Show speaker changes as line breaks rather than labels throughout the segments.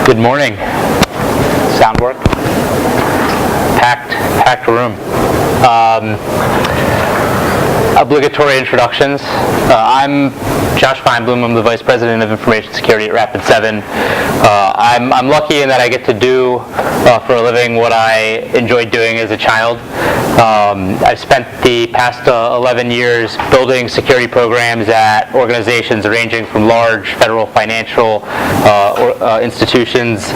Good morning. Sound work? Packed room. Obligatory introductions. I'm Josh Feinblum. I'm the Vice President of Information Security at Rapid7. I'm lucky in that I get to do for a living what I enjoyed doing as a child. I've spent the past 11 years building security programs at organizations ranging from large federal financial institutions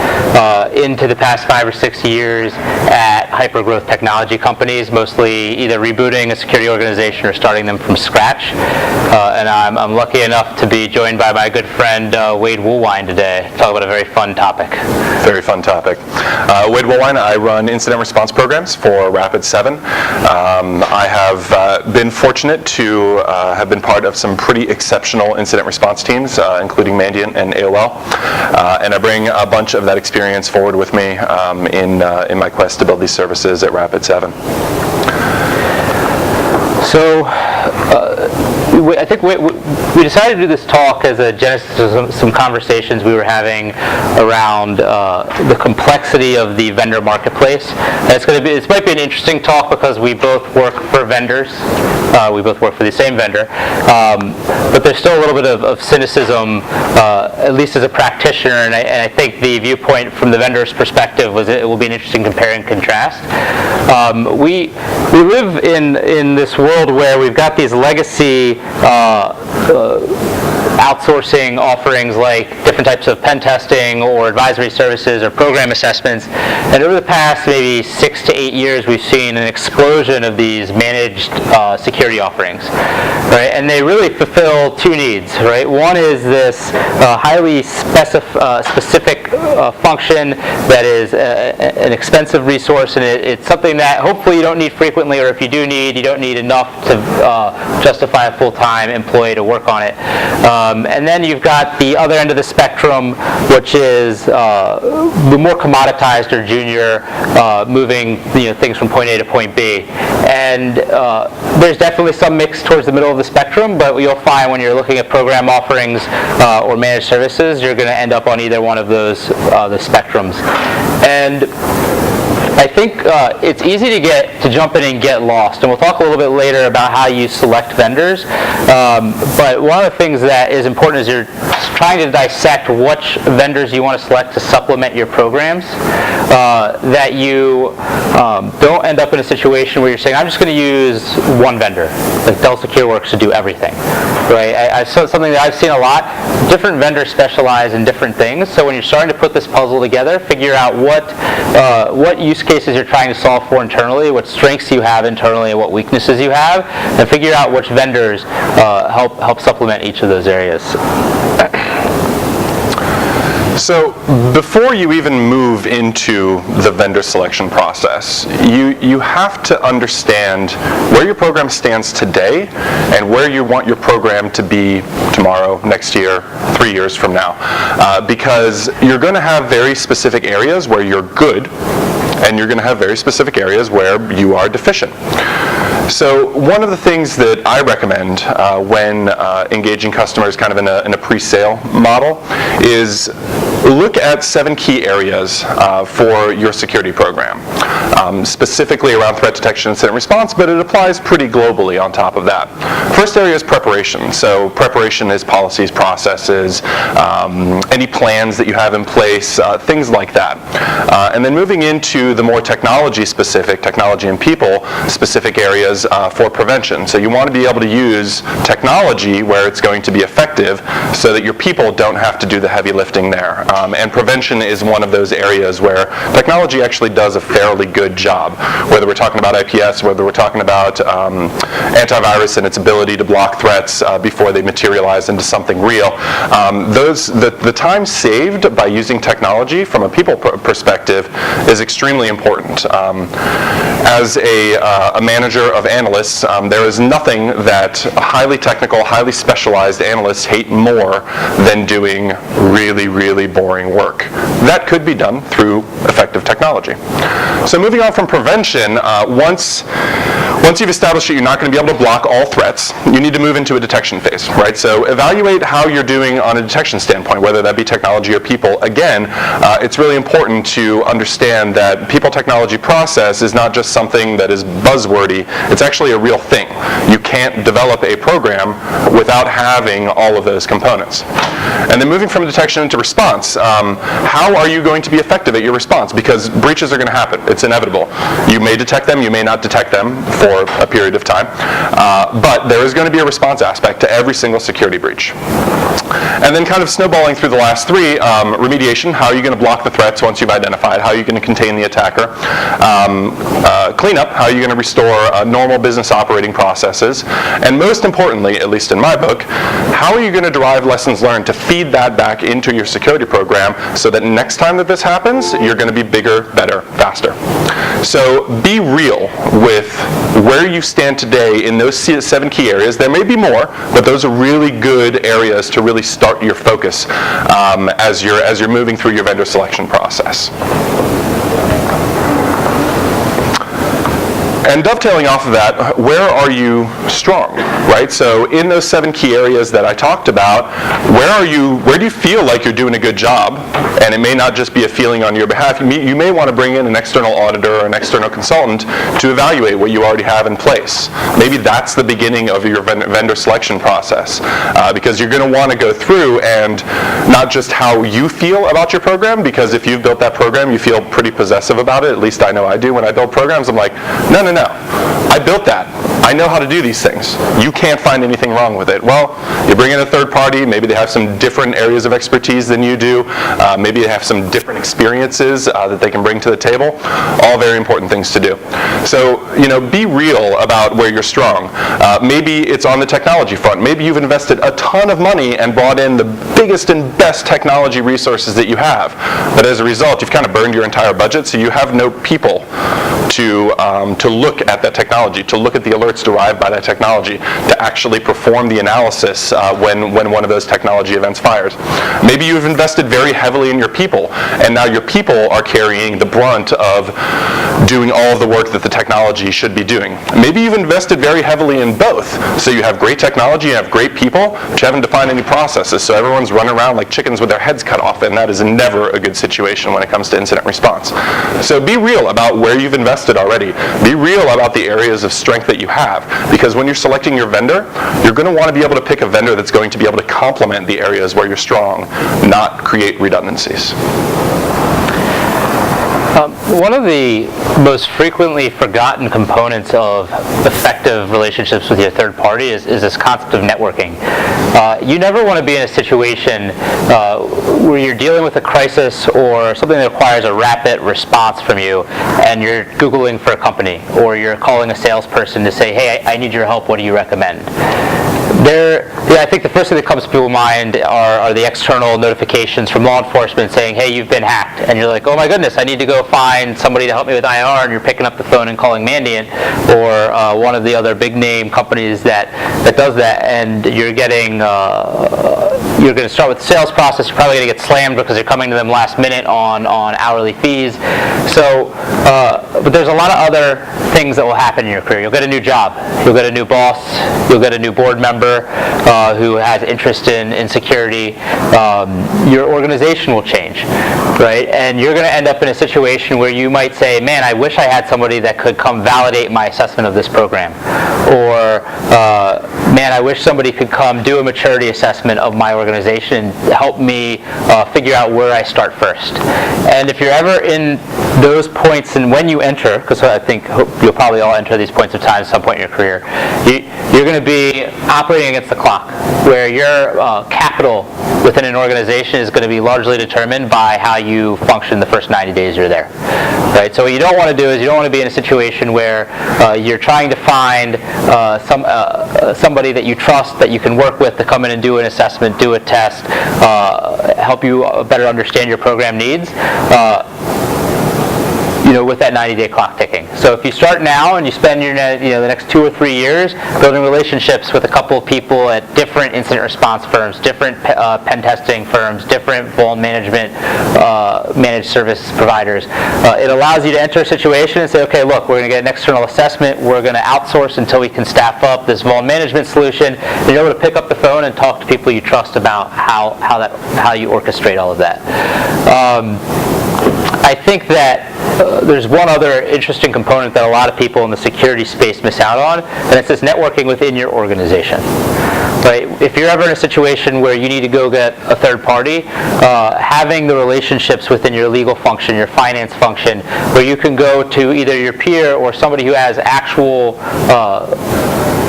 into the past 5 or 6 years at hyper-growth technology companies, mostly either rebooting a security organization or starting them from scratch. And I'm lucky enough to be joined by my good friend Wade Woolwine today to talk about a very fun topic.
Very fun topic. Wade Woolwine, I run incident response programs for Rapid7. I have been fortunate to have been part of some pretty exceptional incident response teams, including Mandiant and AOL. And I bring a bunch of that experience forward with me in my quest to build these services at Rapid7.
So I think we decided to do this talk as a genesis to some conversations we were having around the complexity of the vendor marketplace. And this might be an interesting talk because we both work for vendors. We both work for the same vendor. But there's still a little bit of cynicism, at least as a practitioner, and I think the viewpoint from the vendor's perspective was it will be an interesting compare and contrast. We live in this world where we've got these legacy outsourcing offerings like different types of pen testing or advisory services or program assessments. And over the past maybe 6 to 8 years, we've seen an explosion of these managed security offerings, right? And they really fulfill two needs, right? One is this highly specific function that is an expensive resource, and it's something that hopefully you don't need frequently, or if you do need, you don't need enough to justify a full-time employee to work on it. And then you've got the other end of the spectrum, which is the more commoditized or junior, moving things from point A to point B. And there's definitely some mix towards the middle of the spectrum, but you'll find when you're looking at program offerings or managed services, you're going to end up on either one of those the spectrums. And I think it's easy to jump in and get lost, and we'll talk a little bit later about how you select vendors. But one of the things that is important is you're trying to dissect which vendors you want to select to supplement your programs, that you don't end up in a situation where you're saying, I'm just going to use one vendor, like Dell SecureWorks, to do everything. Right? Something that I've seen a lot. Different vendors specialize in different things, so when you're starting to put this puzzle together, figure out what use cases you're trying to solve for internally, what strengths you have internally, and what weaknesses you have, and figure out which vendors help supplement each of those areas.
So before you even move into the vendor selection process, you have to understand where your program stands today and where you want your program to be tomorrow, next year, 3 years from now. Because you're going to have very specific areas where you're good, and you're going to have very specific areas where you are deficient. So one of the things that I recommend when engaging customers kind of in a pre-sale model is look at 7 key areas for your security program, specifically around threat detection and incident response, but it applies pretty globally on top of that. First area is preparation. So preparation is policies, processes, any plans that you have in place, things like that. And then moving into the more technology and people-specific areas for prevention. So you want to be able to use technology where it's going to be effective so that your people don't have to do the heavy lifting there. And prevention is one of those areas where technology actually does a fairly good job. Whether we're talking about IPS, whether we're talking about antivirus and its ability to block threats before they materialize into something real, the time saved by using technology from a people perspective is extremely important. As a manager of analysts, there is nothing that highly technical, highly specialized analysts hate more than doing really, really boring work. That could be done through effective technology. So moving on from prevention, once Once you've established that you're not going to be able to block all threats, you need to move into a detection phase, right? So evaluate how you're doing on a detection standpoint, whether that be technology or people. Again, it's really important to understand that people-technology process is not just something that is buzzwordy. It's actually a real thing. You can't develop a program without having all of those components. And then moving from detection into response, how are you going to be effective at your response? Because breaches are going to happen. It's inevitable. You may detect them, you may not detect them for a period of time, but there is going to be a response aspect to every single security breach. And then kind of snowballing through the last three, remediation, how are you going to block the threats once you've identified, how are you going to contain the attacker, cleanup, how are you going to restore normal business operating processes, and most importantly, at least in my book, how are you going to derive lessons learned to feed that back into your security program so that next time that this happens, you're going to be bigger, better, faster. So be real with where you stand today in those 7 key areas. There may be more, but those are really good areas to really start your focus as you're moving through your vendor selection process. And dovetailing off of that, where are you strong, right? So in those 7 key areas that I talked about, where do you feel like you're doing a good job? And it may not just be a feeling on your behalf. You may want to bring in an external auditor or an external consultant to evaluate what you already have in place. Maybe that's the beginning of your vendor selection process, because you're going to want to go through and not just how you feel about your program, because if you've built that program, you feel pretty possessive about it. At least I know I do. When I build programs, I'm like, no. I built that. I know how to do these things. You can't find anything wrong with it. Well, you bring in a third party. Maybe they have some different areas of expertise than you do. Maybe they have some different experiences that they can bring to the table. All very important things to do. So, be real about where you're strong. Maybe it's on the technology front. Maybe you've invested a ton of money and brought in the biggest and best technology resources that you have. But as a result, you've kind of burned your entire budget, so you have no people to look at that technology, to look at the alerts derived by that technology, to actually perform the analysis when one of those technology events fires. Maybe you've invested very heavily in your people, and now your people are carrying the brunt of doing all of the work that the technology should be doing. Maybe you've invested very heavily in both, so you have great technology, you have great people, but you haven't defined any processes, so everyone's running around like chickens with their heads cut off, and that is never a good situation when it comes to incident response. So be real about where you've invested already. Be real about the areas of strength that you have, because when you're selecting your vendor, you're going to want to be able to pick a vendor that's going to be able to complement the areas where you're strong, not create redundancies.
One of the most frequently forgotten components of effective relationships with your third party is this concept of networking. You never want to be in a situation where you're dealing with a crisis or something that requires a rapid response from you, and you're Googling for a company, or you're calling a salesperson to say, hey, I need your help, what do you recommend? I think the first thing that comes to people's mind are the external notifications from law enforcement saying, hey, you've been hacked. And you're like, oh my goodness, I need to go find somebody to help me with IR, and you're picking up the phone and calling Mandiant or one of the other big name companies that does that, and you're going to start with the sales process. You're probably going to get slammed because you're coming to them last minute on hourly fees. So, but there's a lot of other things that will happen in your career. You'll get a new job. You'll get a new boss. You'll get a new board member who has interest in security. Your organization will change, right? And you're going to end up in a situation where you might say, man, I wish I had somebody that could come validate my assessment of this program. Or, man, I wish somebody could come do a maturity assessment of my organization and help me figure out where I start first. And if you're ever in those points, and when you enter, because I think you'll probably all enter these points of time at some point in your career, you're going to be operating against the clock, where your capital within an organization is going to be largely determined by how you function the first 90 days you're there. Right? So what you don't want to do is you don't want to be in a situation where you're trying to find somebody that you trust, that you can work with, to come in and do an assessment, do a test, help you better understand your program needs. with that 90-day clock ticking. So if you start now and you spend the next 2 or 3 years building relationships with a couple of people at different incident response firms, different pen testing firms, different vuln management managed service providers, it allows you to enter a situation and say, okay, look, we're going to get an external assessment, we're going to outsource until we can staff up this vuln management solution, and you're able to pick up the phone and talk to people you trust about how you orchestrate all of that. I think that there's one other interesting component that a lot of people in the security space miss out on, and it's this networking within your organization. Right? If you're ever in a situation where you need to go get a third party, having the relationships within your legal function, your finance function, where you can go to either your peer or somebody who has actual,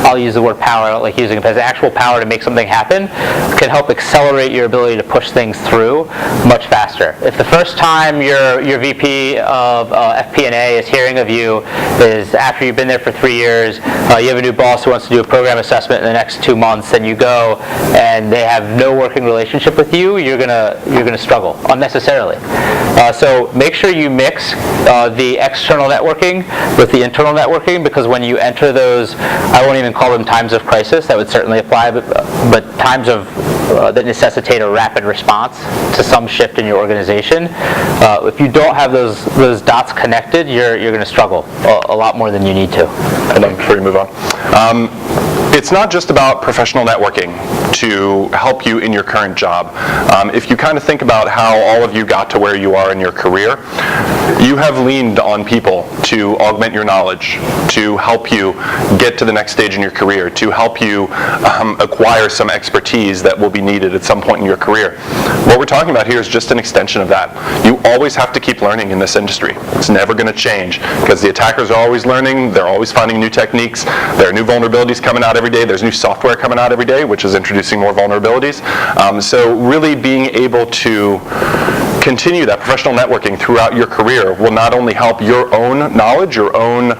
I'll use the word power, I don't like using it, but has actual power to make something happen, can help accelerate your ability to push things through much faster. If the first time your VP of FP&A is hearing of you is after you've been there for 3 years, you have a new boss who wants to do a program assessment in the next 2 months, and you go and they have no working relationship with you, you're gonna struggle unnecessarily. So make sure you mix the external networking with the internal networking, because when you enter those, I won't even call them times of crisis, that would certainly apply, but times of that necessitate a rapid response to some shift in your organization. If you don't have those dots connected, you're going to struggle a lot more than you need to.
And then before you move on, it's not just about professional networking to help you in your current job. If you kind of think about how all of you got to where you are in your career, you have leaned on people to augment your knowledge, to help you get to the next stage in your career, to help you acquire some expertise that will be needed at some point in your career. What we're talking about here is just an extension of that. You always have to keep learning in this industry. It's never going to change, because the attackers are always learning, they're always finding new techniques, there are new vulnerabilities coming out every day, there's new software coming out every day, which is introducing more vulnerabilities. So really being able to continue that professional networking throughout your career will not only help your own knowledge, your own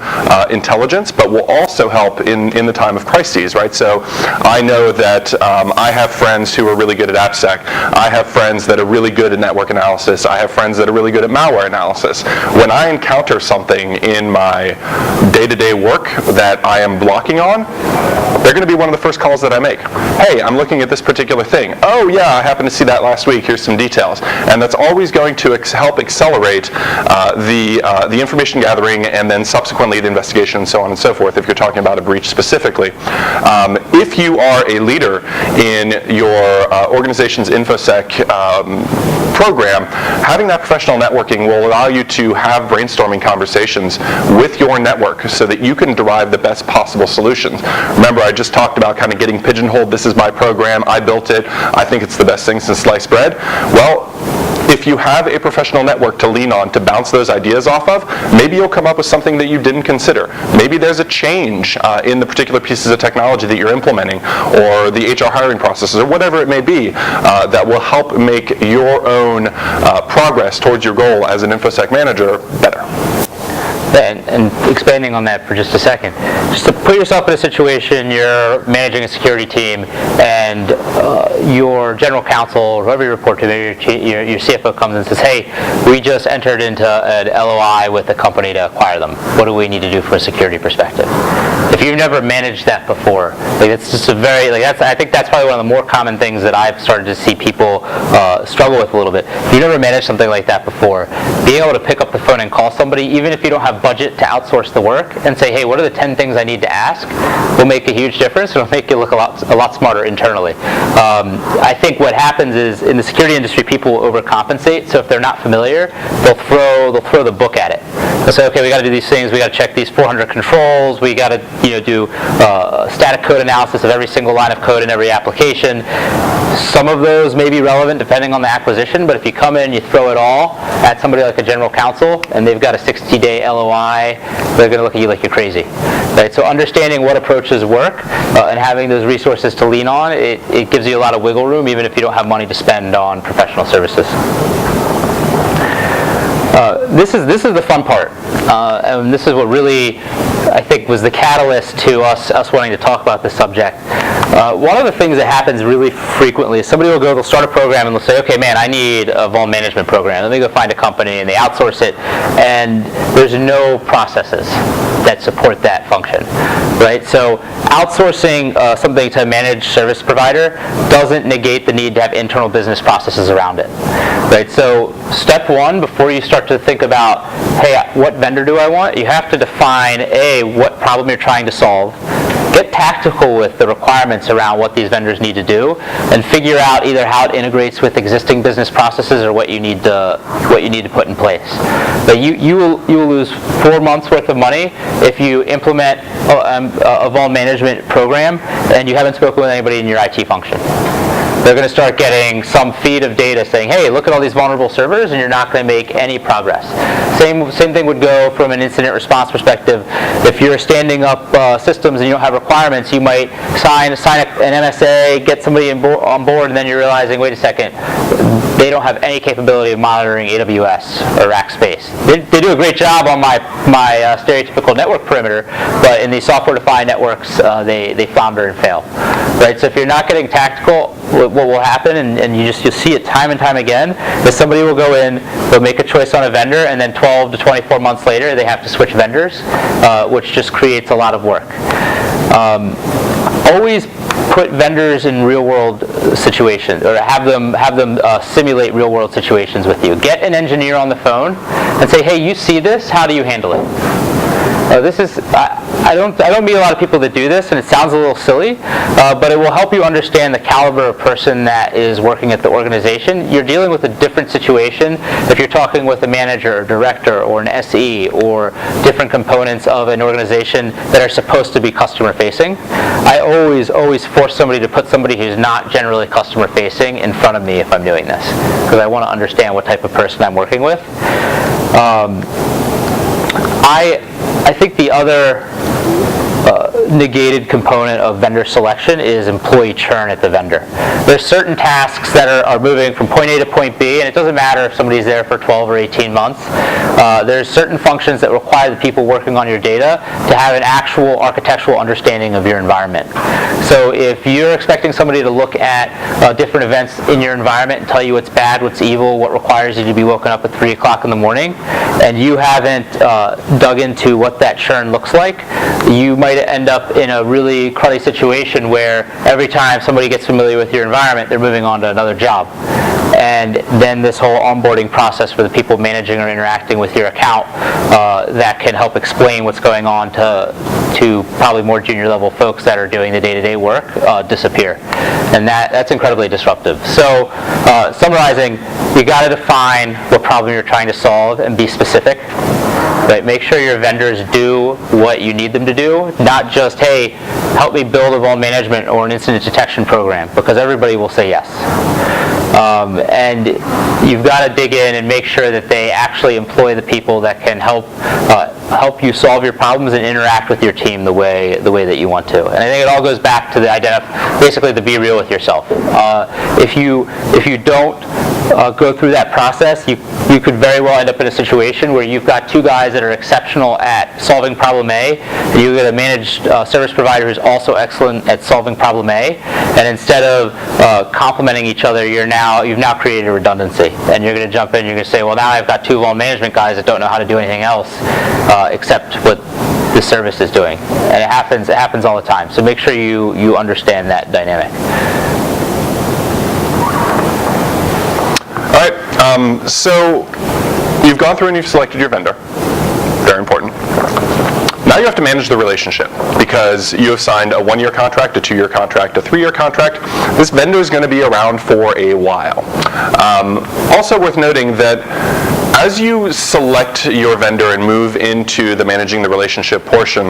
intelligence, but will also help in the time of crises, right? So I know that I have friends who are really good at AppSec. I have friends that are really good at network analysis. I have friends that are really good at malware analysis. When I encounter something in my day-to-day work that I am blocking on, they're going to be one of the first calls that I make. Hey, I'm looking at this particular thing. Oh yeah, I happened to see that last week. Here's some details. And that's always going to help accelerate the information gathering and then subsequently the investigation and so on and so forth, if you're talking about a breach specifically. If you are a leader in your organization's InfoSec program, having that professional networking will allow you to have brainstorming conversations with your network so that you can derive the best possible solutions. Remember, I just talked about kind of getting pigeonholed. This is my program. I built it. I think it's the best thing since sliced bread. Well, if you have a professional network to lean on to bounce those ideas off of, maybe you'll come up with something that you didn't consider. Maybe there's a change in the particular pieces of technology that you're implementing, or the HR hiring processes, or whatever it may be, that will help make your own progress towards your goal as an InfoSec manager better.
And expanding on that for just a second, just to put yourself in a situation, you're managing a security team, and your general counsel, or whoever you report to, maybe your CFO comes and says, hey, we just entered into an LOI with a company to acquire them. What do we need to do from a security perspective? If you've never managed that before, it's just a very, I think that's probably one of the more common things that I've started to see people struggle with a little bit. If you've never managed something like that before, being able to pick up the phone and call somebody, even if you don't have budget to outsource the work, and say, hey, what are the 10 things I need to ask, will make a huge difference. It'll make you look a lot smarter internally. I think what happens is, in the security industry, people will overcompensate. So if they're not familiar, they'll throw the book at it. They'll say, okay, we got to do these things. We got to check these 400 controls. We got to do static code analysis of every single line of code in every application. Some of those may be relevant depending on the acquisition, but if you come in and you throw it all at somebody like a general counsel and they've got a 60-day LOI, they're going to look at you like you're crazy. Right? So understanding what approaches work and having those resources to lean on, it gives you a lot of wiggle room, even if you don't have money to spend on professional services. This is the fun part, and this is what really, I think, was the catalyst to us wanting to talk about this subject. One of the things that happens really frequently is somebody they'll start a program and they'll say, okay, man, I need a vuln management program. Let me go find a company, and they outsource it, and there's no processes that support that function, right? So outsourcing something to a managed service provider doesn't negate the need to have internal business processes around it, right? So step one, before you start to think about, hey, what vendor do I want? You have to define, A, what problem you're trying to solve, get tactical with the requirements around what these vendors need to do, and figure out either how it integrates with existing business processes or what you need to put in place. But you will lose 4 months worth of money if you implement a vuln management program and you haven't spoken with anybody in your IT function. They're going to start getting some feed of data saying, hey, look at all these vulnerable servers, and you're not going to make any progress. Same thing would go from an incident response perspective. If you're standing up systems and you don't have requirements, you might sign an MSA, get somebody on board, and then you're realizing, wait a second, they don't have any capability of monitoring AWS or rack space. They do a great job on my stereotypical network perimeter, but in these software-defined networks, they flounder and fail. Right? So if you're not getting tactical, what will happen, and you'll see it time and time again, is somebody will go in, they'll make a choice on a vendor, and then 12 to 24 months later, they have to switch vendors, which just creates a lot of work. Always put vendors in real-world situations, or have them simulate real-world situations with you. Get an engineer on the phone and say, hey, you see this? How do you handle it? I don't meet a lot of people that do this, and it sounds a little silly, but it will help you understand the caliber of person that is working at the organization. You're dealing with a different situation if you're talking with a manager or director or an SE or different components of an organization that are supposed to be customer facing. I always force somebody to put somebody who's not generally customer facing in front of me if I'm doing this, because I want to understand what type of person I'm working with. I think the other negated component of vendor selection is employee churn at the vendor. There's certain tasks that are moving from point A to point B, and it doesn't matter if somebody's there for 12 or 18 months. There's certain functions that require the people working on your data to have an actual architectural understanding of your environment. So if you're expecting somebody to look at different events in your environment and tell you what's bad, what's evil, what requires you to be woken up at 3 o'clock in the morning, and you haven't dug into what that churn looks like, you might end up in a really cruddy situation where every time somebody gets familiar with your environment, they're moving on to another job. And then this whole onboarding process for the people managing or interacting with your account that can help explain what's going on to probably more junior level folks that are doing the day-to-day work disappear. And that's incredibly disruptive. So summarizing, you got to define what problem you're trying to solve and be specific. Right? Make sure your vendors do what you need them to do, not just, hey, help me build a vuln management or an incident detection program, because everybody will say yes. And you've got to dig in and make sure that they actually employ the people that can help you solve your problems and interact with your team the way that you want to. And I think it all goes back to basically the be real with yourself. If you don't go through that process, you could very well end up in a situation where you've got two guys that are exceptional at solving problem A, and you get a managed service provider who's also excellent at solving problem A, and instead of complementing each other, you've now created a redundancy, and you're going to jump in and you're going to say, well, now I've got two vuln management guys that don't know how to do anything else except what the service is doing. And it happens all the time. So make sure you understand that dynamic.
All right, so you've gone through and you've selected your vendor. Very important. Now you have to manage the relationship, because you have signed a 1-year contract, a 2-year contract, a 3-year contract. This vendor is going to be around for a while. Also worth noting that as you select your vendor and move into the managing the relationship portion,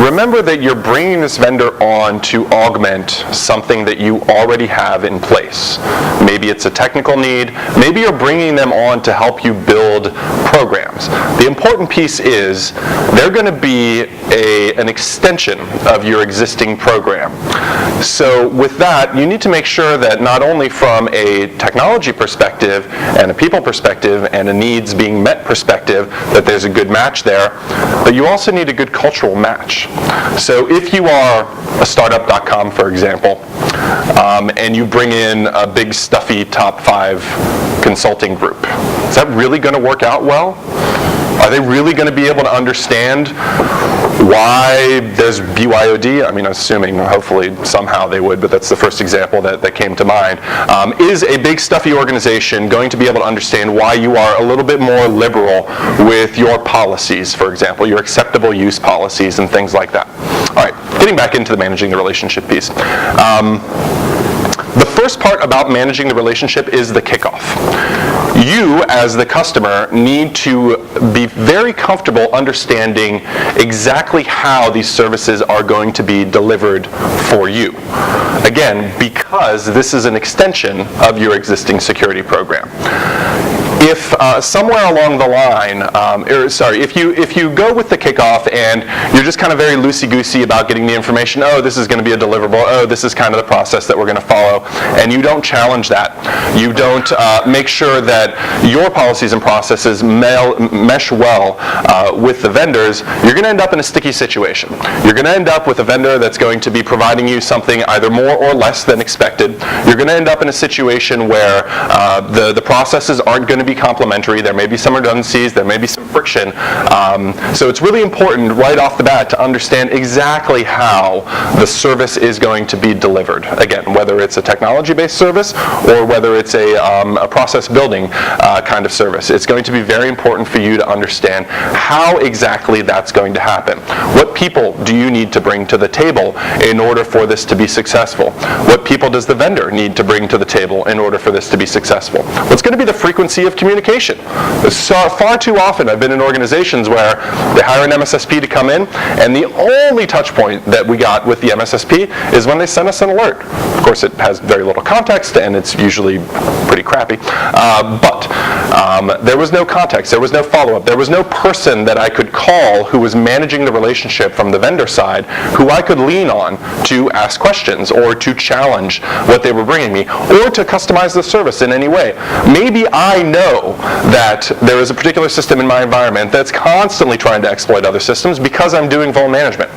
remember that you're bringing this vendor on to augment something that you already have in place. Maybe it's a technical need. Maybe you're bringing them on to help you build programs. The important piece is they're going to be an extension of your existing program. So with that, you need to make sure that not only from a technology perspective and a people perspective and and a needs being met perspective, that there's a good match there. But you also need a good cultural match. So if you are a startup.com, for example, and you bring in a big stuffy top 5 consulting group, is that really going to work out well? Are they really going to be able to understand why there's BYOD? I mean, I'm assuming, hopefully, somehow they would, but that's the first example that came to mind. Is a big stuffy organization going to be able to understand why you are a little bit more liberal with your policies, for example, your acceptable use policies and things like that? All right, getting back into the managing the relationship piece. The first part about managing the relationship is the kickoff. You, as the customer, need to be very comfortable understanding exactly how these services are going to be delivered for you. Again, because this is an extension of your existing security program. If somewhere along the line, if you go with the kickoff and you're just kind of very loosey-goosey about getting the information, oh, this is going to be a deliverable, oh, this is kind of the process that we're going to follow, and you don't challenge that, you don't make sure that your policies and processes mesh well with the vendors, you're going to end up in a sticky situation. You're going to end up with a vendor that's going to be providing you something either more or less than expected. You're going to end up in a situation where the processes aren't going to be complementary. There may be some redundancies, there may be some friction. So it's really important right off the bat to understand exactly how the service is going to be delivered. Again, whether it's a technology-based service or whether it's a process building kind of service. It's going to be very important for you to understand how exactly that's going to happen. What people do you need to bring to the table in order for this to be successful? What people does the vendor need to bring to the table in order for this to be successful? What's going to be the frequency of communication? Far too often I've been in organizations where they hire an MSSP to come in, and the only touch point that we got with the MSSP is when they send us an alert. Of course, it has very little context, and it's usually pretty crappy. But there was no context, there was no follow-up, there was no person that I could call who was managing the relationship from the vendor side who I could lean on to ask questions or to challenge what they were bringing me or to customize the service in any way. Maybe I know that there is a particular system in my environment that's constantly trying to exploit other systems because I'm doing vuln management.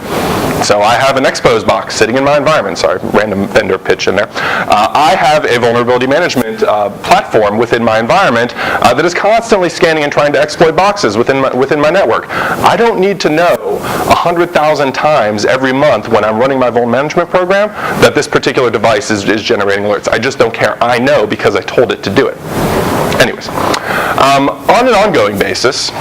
So I have an expose box sitting in my environment. Sorry, random vendor pitch in there. I have a vulnerability management platform within my environment that is constantly scanning and trying to exploit boxes within my network. I don't need to know 100,000 times every month when I'm running my vuln management program that this particular device is generating alerts. I just don't care. I know because I told it to do it. Anyways, on an ongoing basis,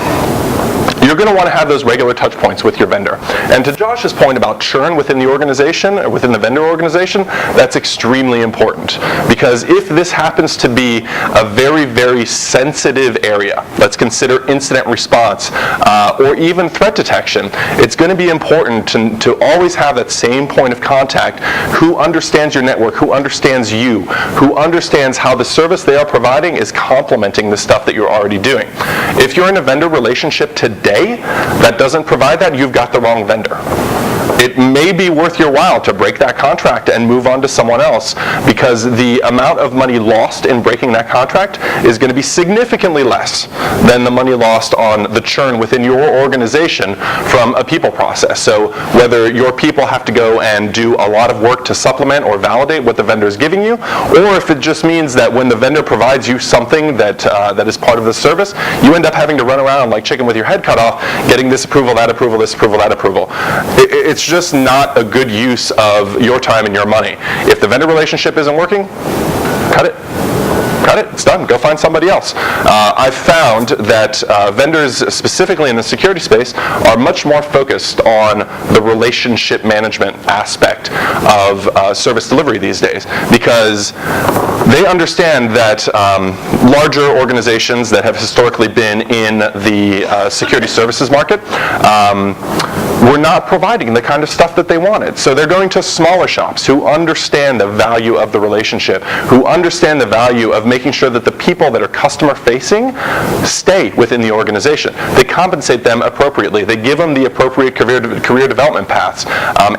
you're going to want to have those regular touch points with your vendor. And to Josh's point about churn within the organization, or within the vendor organization, that's extremely important. Because if this happens to be a very, very sensitive area, let's consider incident response, or even threat detection, it's going to be important to always have that same point of contact who understands your network, who understands you, who understands how the service they are providing is complementing the stuff that you're already doing. If you're in a vendor relationship today that doesn't provide that, you've got the wrong vendor. It may be worth your while to break that contract and move on to someone else, because the amount of money lost in breaking that contract is going to be significantly less than the money lost on the churn within your organization from a people process. So whether your people have to go and do a lot of work to supplement or validate what the vendor is giving you, or if it just means that when the vendor provides you something that is part of the service, you end up having to run around like chicken with your head cut off, getting this approval, that approval, this approval, that approval. It's just not a good use of your time and your money. If the vendor relationship isn't working, cut it. Cut it, it's done, go find somebody else. I've found that vendors, specifically in the security space, are much more focused on the relationship management aspect of service delivery these days, because they understand that larger organizations that have historically been in the security services market were not providing the kind of stuff that they wanted. So they're going to smaller shops who understand the value of the relationship, who understand the value of making sure that the people that are customer-facing stay within the organization. They compensate them appropriately. They give them the appropriate career development paths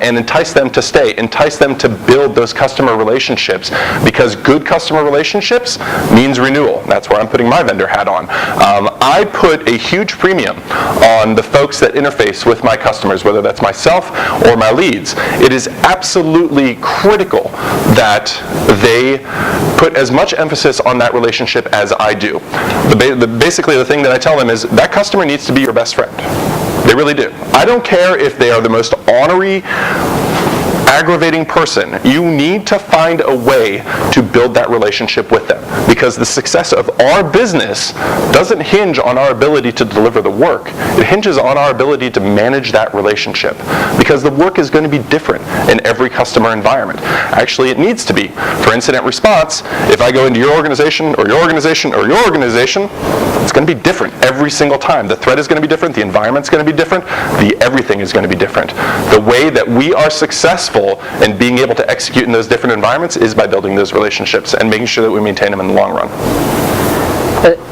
and entice them to stay, entice them to build those customer relationships, because good customer relationships means renewal. That's where I'm putting my vendor hat on. I put a huge premium on the folks that interface with my customers, whether that's myself or my leads. It is absolutely critical that they put as much emphasis on that relationship as I do. Basically, the thing that I tell them is that customer needs to be your best friend. They really do. I don't care if they are the most ornery, aggravating person. You need to find a way to build that relationship with them, because the success of our business doesn't hinge on our ability to deliver the work. It hinges on our ability to manage that relationship, because the work is going to be different in every customer environment. Actually, it needs to be. For incident response, if I go into your organization or your organization or your organization, it's going to be different every single time. The threat is going to be different, the environment's going to be different, everything is going to be different. The way that we are successful in being able to execute in those different environments is by building those relationships and making sure that we maintain them in the long run.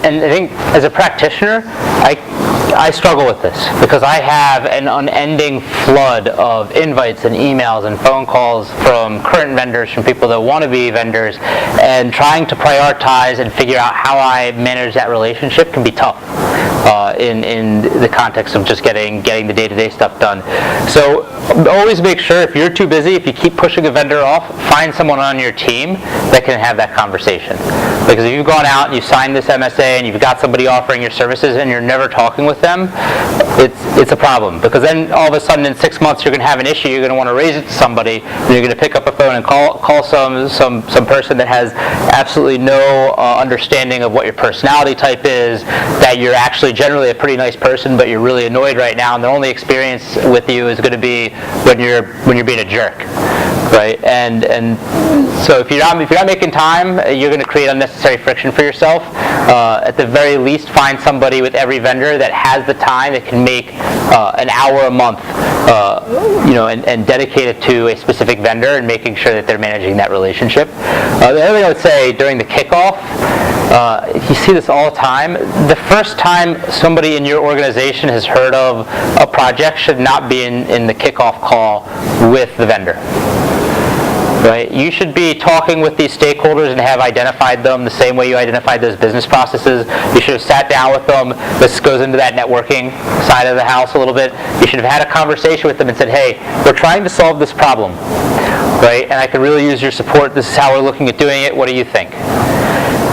And I think as a practitioner, I struggle with this because I have an unending flood of invites and emails and phone calls from current vendors, from people that want to be vendors, and trying to prioritize and figure out how I manage that relationship can be tough in the context of just getting the day-to-day stuff done. So always make sure, if you're too busy, if you keep pushing a vendor off, find someone on your team that can have that conversation. Because if you've gone out and you've signed this MSA and you've got somebody offering your services and you're never talking with them, it's a problem. Because then all of a sudden in 6 months you're going to have an issue, you're going to want to raise it to somebody, and you're going to pick up a phone and call some person that has absolutely no understanding of what your personality type is, that you're actually generally a pretty nice person but you're really annoyed right now, and their only experience with you is going to be when you're being a jerk. Right, and so if you're not making time, you're going to create unnecessary friction for yourself. At the very least, find somebody with every vendor that has the time that can make an hour a month, and dedicate it to a specific vendor and making sure that they're managing that relationship. The other thing I would say during the kickoff, you see this all the time. The first time somebody in your organization has heard of a project should not be in the kickoff call with the vendor. Right? You should be talking with these stakeholders and have identified them the same way you identified those business processes. You should have sat down with them. This goes into that networking side of the house a little bit. You should have had a conversation with them and said, hey, we're trying to solve this problem, right? And I could really use your support. This is how we're looking at doing it. What do you think?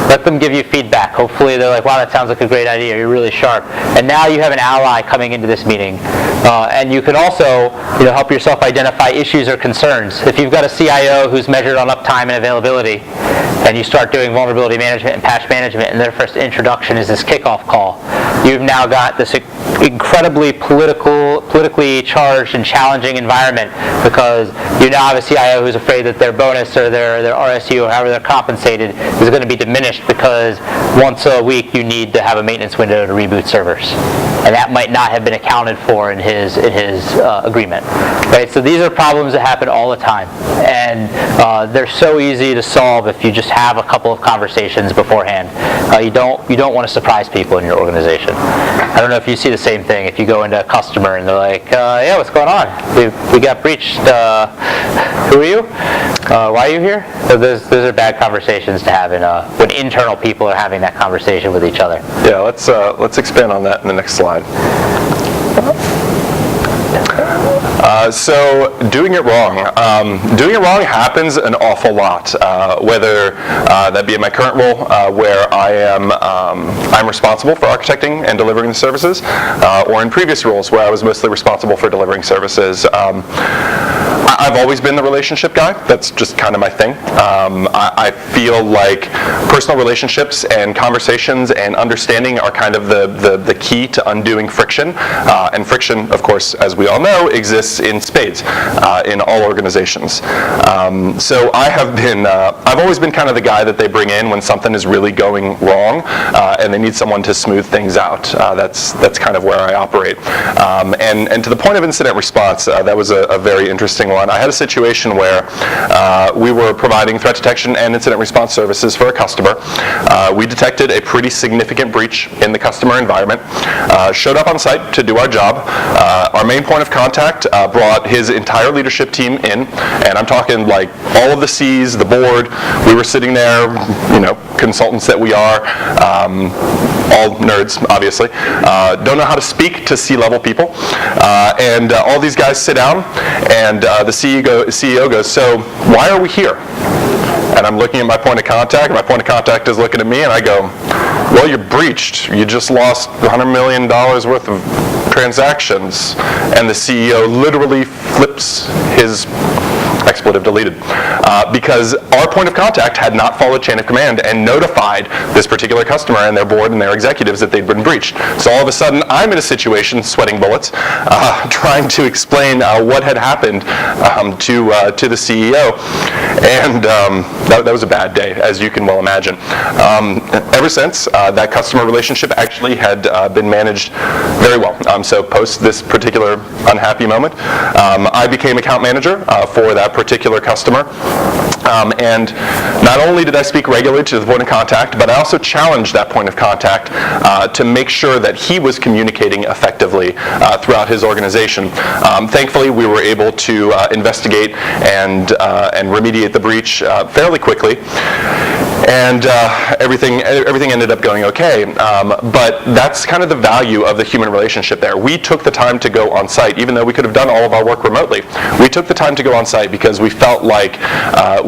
Let them give you feedback. Hopefully they're like, wow, that sounds like a great idea. You're really sharp. And now you have an ally coming into this meeting. And you can also help yourself identify issues or concerns. If you've got a CIO who's measured on uptime and availability, and you start doing vulnerability management and patch management, and their first introduction is this kickoff call, you've now got this incredibly politically charged and challenging environment, because you now have a CIO who's afraid that their bonus or their RSU or however they're compensated is going to be diminished because once a week you need to have a maintenance window to reboot servers, and that might not have been accounted for in his agreement. Right? So these are problems that happen all the time, and they're so easy to solve if you just have a couple of conversations beforehand. You don't want to surprise people in your organization. I don't know if you see the same thing. If you go into a customer and they're like, yeah, what's going on? We got breached. Who are you? Why are you here? So those are bad conversations to have when internal people are having that conversation with each other.
Yeah, let's expand on that in the next slide. So doing it wrong. Doing it wrong happens an awful lot, whether that be in my current role where I'm responsible for architecting and delivering the services, or in previous roles where I was mostly responsible for delivering services. I've always been the relationship guy. That's just kind of my thing. I feel like personal relationships and conversations and understanding are kind of the key to undoing friction. And friction, of course, as we all know, exists in spades in all organizations. So I've always been kind of the guy that they bring in when something is really going wrong and they need someone to smooth things out. That's kind of where I operate. And to the point of incident response, that was a very interesting line one. I had a situation where we were providing threat detection and incident response services for a customer. We detected a pretty significant breach in the customer environment, showed up on site to do our job. Our main point of contact brought his entire leadership team in, and I'm talking like all of the C's, the board. We were sitting there, consultants that we are, all nerds, obviously, don't know how to speak to C-level people, and all these guys sit down, and the CEO goes, "So why are we here?" And I'm looking at my point of contact, and my point of contact is looking at me, and I go, "Well, you're breached. You just lost $100 million worth of transactions." And the CEO literally flips his expletive deleted, because our point of contact had not followed chain of command and notified this particular customer and their board and their executives that they'd been breached. So all of a sudden, I'm in a situation, sweating bullets, trying to explain what had happened to the CEO, and that was a bad day, as you can well imagine. Ever since, that customer relationship actually had been managed very well. So post this particular unhappy moment, I became account manager for that particular customer. And not only did I speak regularly to the point of contact, but I also challenged that point of contact to make sure that he was communicating effectively throughout his organization. Thankfully, we were able to investigate and remediate the breach fairly quickly. And everything ended up going okay. But that's kind of the value of the human relationship there. We took the time to go on site, even though we could have done all of our work remotely. We took the time to go on site because we felt like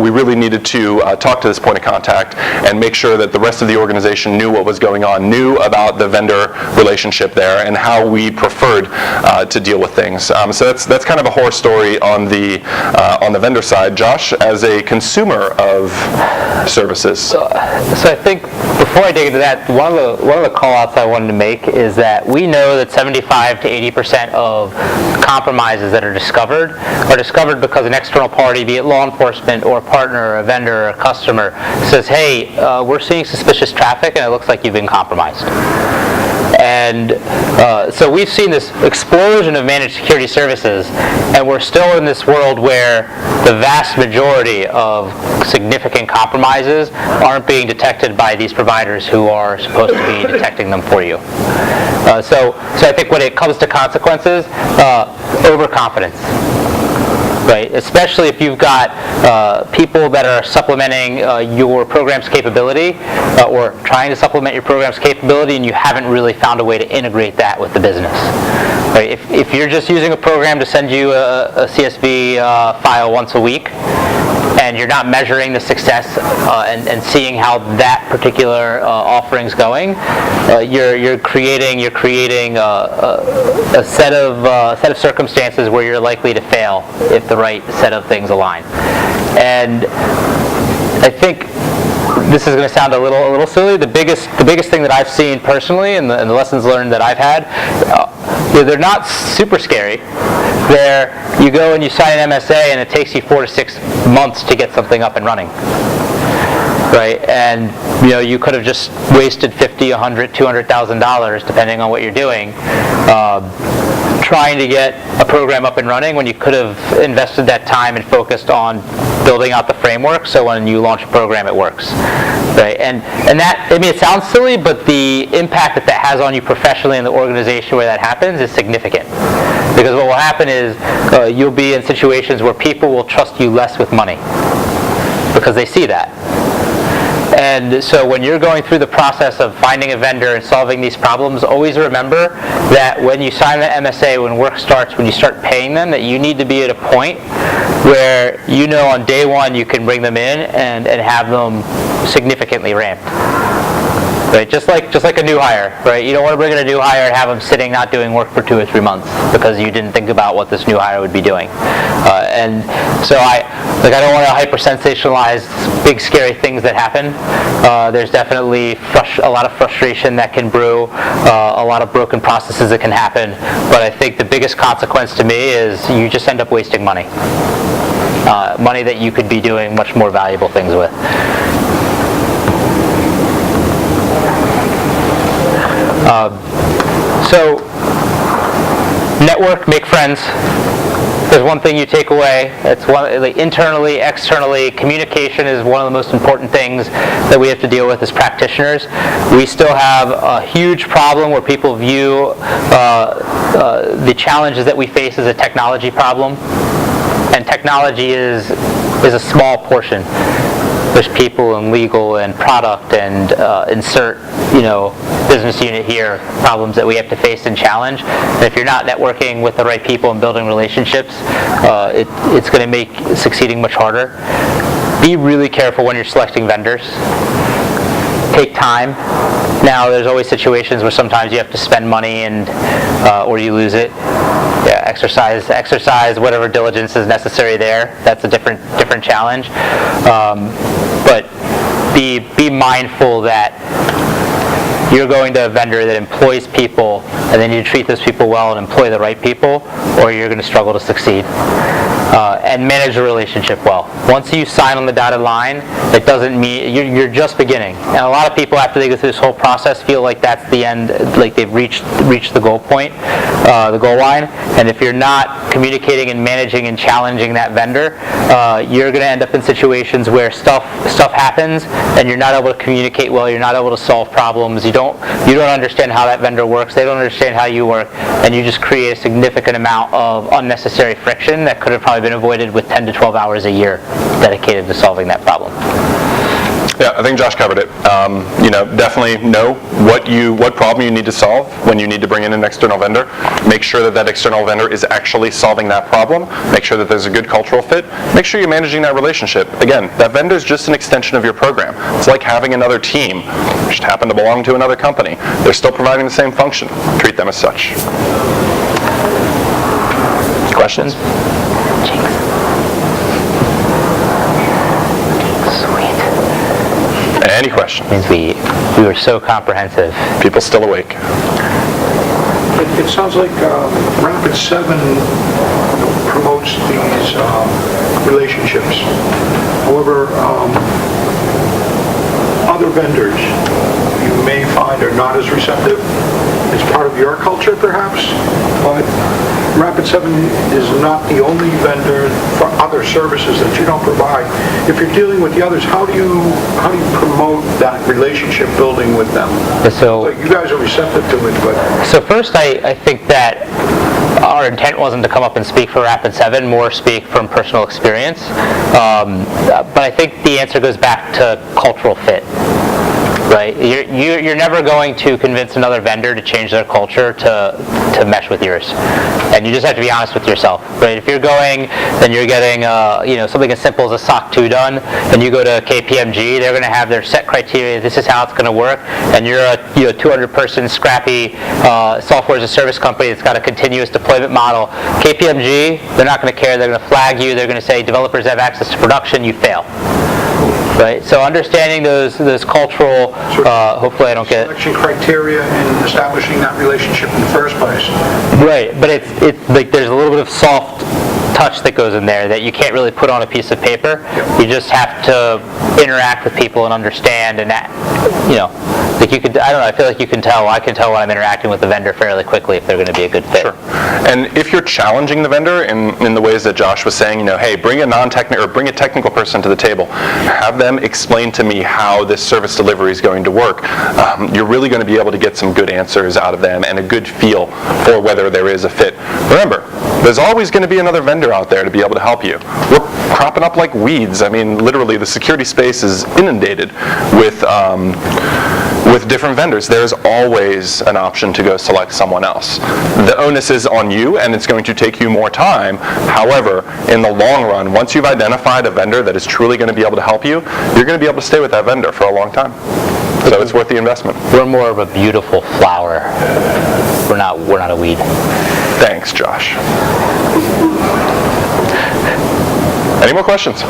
we really needed to talk to this point of contact and make sure that the rest of the organization knew what was going on, knew about the vendor relationship there, and how we preferred to deal with things. So that's kind of a horror story on the vendor side. Josh, as a consumer of services.
So I think before I dig into that, one of the call-outs I wanted to make is that we know that 75 to 80% of compromises that are discovered because an external party, be it law enforcement or a partner or a vendor or a customer, says, "Hey, we're seeing suspicious traffic and it looks like you've been compromised." And so we've seen this explosion of managed security services, and we're still in this world where the vast majority of significant compromises aren't being detected by these providers who are supposed to be detecting them for you. So I think when it comes to consequences, overconfidence. Right, especially if you've got people that are supplementing your program's capability or trying to supplement your program's capability, and you haven't really found a way to integrate that with the business. Right, if you're just using a program to send you a CSV file once a week, and you're not measuring the success and seeing how that particular offering's going, you're creating a set of circumstances where you're likely to fail if the right set of things align. And I think this is going to sound a little silly. The biggest thing that I've seen personally, and the lessons learned that I've had, they're not super scary. You go and you sign an MSA, and it takes you 4 to 6 months to get something up and running. Right, and you could have just wasted $50, $100, $200,000, depending on what you're doing, trying to get a program up and running when you could have invested that time and focused on building out the framework so when you launch a program it works. Right, and that, it sounds silly, but the impact that has on you professionally in the organization where that happens is significant. Because what will happen is you'll be in situations where people will trust you less with money because they see that. And so when you're going through the process of finding a vendor and solving these problems, always remember that when you sign the MSA, when work starts, when you start paying them, that you need to be at a point where on day one you can bring them in and have them significantly ramped. Right, just like a new hire, right? You don't want to bring in a new hire and have them sitting not doing work for 2 or 3 months because you didn't think about what this new hire would be doing. And so I don't want to hyper-sensationalize big scary things that happen. There's definitely a lot of frustration that can brew, a lot of broken processes that can happen. But I think the biggest consequence to me is you just end up wasting money. Money that you could be doing much more valuable things with. So, network, make friends. there's one thing you take away. It's like internally, externally, communication is one of the most important things that we have to deal with as practitioners. We still have a huge problem where people view the challenges that we face as a technology problem, and technology is a small portion. There's people and legal and product and insert, business unit here, problems that we have to face and challenge. And if you're not networking with the right people and building relationships, it's going to make succeeding much harder. Be really careful when you're selecting vendors. Take time. Now, there's always situations where sometimes you have to spend money and or you lose it. Yeah, exercise whatever diligence is necessary there. That's a different challenge. But be mindful that you're going to a vendor that employs people, and then you treat those people well and employ the right people, or you're going to struggle to succeed. And manage the relationship well. Once you sign on the dotted line, it doesn't mean you're just beginning. And a lot of people, after they go through this whole process, feel like that's the end, like they've reached the goal point, the goal line. And if you're not communicating and managing and challenging that vendor, you're going to end up in situations where stuff happens, and you're not able to communicate well. You're not able to solve problems. You don't understand how that vendor works. They don't understand how you work, and you just create a significant amount of unnecessary friction that could have probably been avoided with 10 to 12 hours a year dedicated to solving that problem.
Yeah, I think Josh covered it. Definitely know what problem you need to solve when you need to bring in an external vendor. Make sure that external vendor is actually solving that problem. Make sure that there's a good cultural fit. Make sure you're managing that relationship. Again, that vendor is just an extension of your program. It's like having another team. Just happen to belong to another company. They're still providing the same function. Treat them as such. Questions? Any questions?
We were so comprehensive.
People still awake.
It sounds like Rapid7 promotes these relationships. However, other vendors you may find are not as receptive. It's part of your culture, perhaps, but Rapid7 is not the only vendor for other services that you don't provide. If you're dealing with the others, how do you promote that relationship building with them?
So
you guys are receptive to it, but
so first, I think that our intent wasn't to come up and speak for Rapid7, more speak from personal experience. But I think the answer goes back to cultural fit. Right, you're never going to convince another vendor to change their culture to mesh with yours, and you just have to be honest with yourself. Right, if you're going, then you're getting something as simple as a SOC 2 done, and you go to KPMG, they're going to have their set criteria. This is how it's going to work, and you're a 200-person scrappy software as a service company that's got a continuous deployment model. KPMG, they're not going to care. They're going to flag you. They're going to say developers have access to production. You fail. Right, so understanding those cultural, hopefully I don't get
selection criteria in establishing that relationship in the first place.
Right, but it's like there's a little bit of soft touch that goes in there that you can't really put on a piece of paper. Yep. You just have to interact with people and understand, and that, like you could, I don't know, I feel like you can tell, I can tell when I'm interacting with the vendor fairly quickly if they're going to be a good fit.
Sure. And if you're challenging the vendor in the ways that Josh was saying, hey, bring a non-technical or bring a technical person to the table, have them explain to me how this service delivery is going to work, you're really going to be able to get some good answers out of them and a good feel for whether there is a fit. Remember, there's always going to be another vendor out there to be able to help you. We're cropping up like weeds. I mean, literally, the security space is inundated with different vendors. There's always an option to go select someone else. The onus is on you, and it's going to take you more time. However, in the long run, once you've identified a vendor that is truly going to be able to help you, you're going to be able to stay with that vendor for a long time. So it's worth the investment.
We're more of a beautiful flower. We're not a weed.
Thanks, Josh. Any more questions?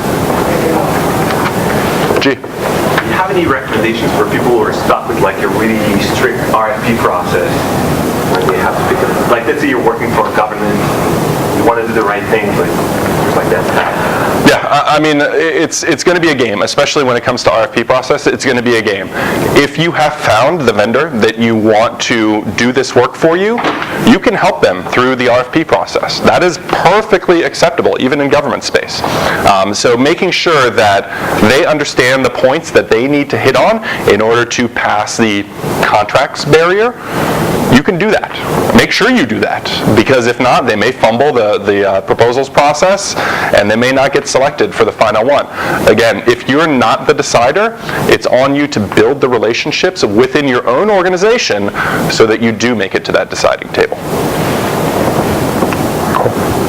G.
Do you have any recommendations for people who are stuck with like a really strict RFP process where they have to pick a, like let's say you're working for a government, you want to do the right thing, but there's like that.
Yeah, I mean, it's going to be a game, especially when it comes to RFP process. It's going to be a game. If you have found the vendor that you want to do this work for you, you can help them through the RFP process. That is perfectly acceptable, even in government space. So making sure that they understand the points that they need to hit on in order to pass the contracts barrier, you can do that. Make sure you do that, because if not, they may fumble the proposals process and they may not get selected for the final one. Again, if you're not the decider, it's on you to build the relationships within your own organization so that you do make it to that deciding table.
Cool.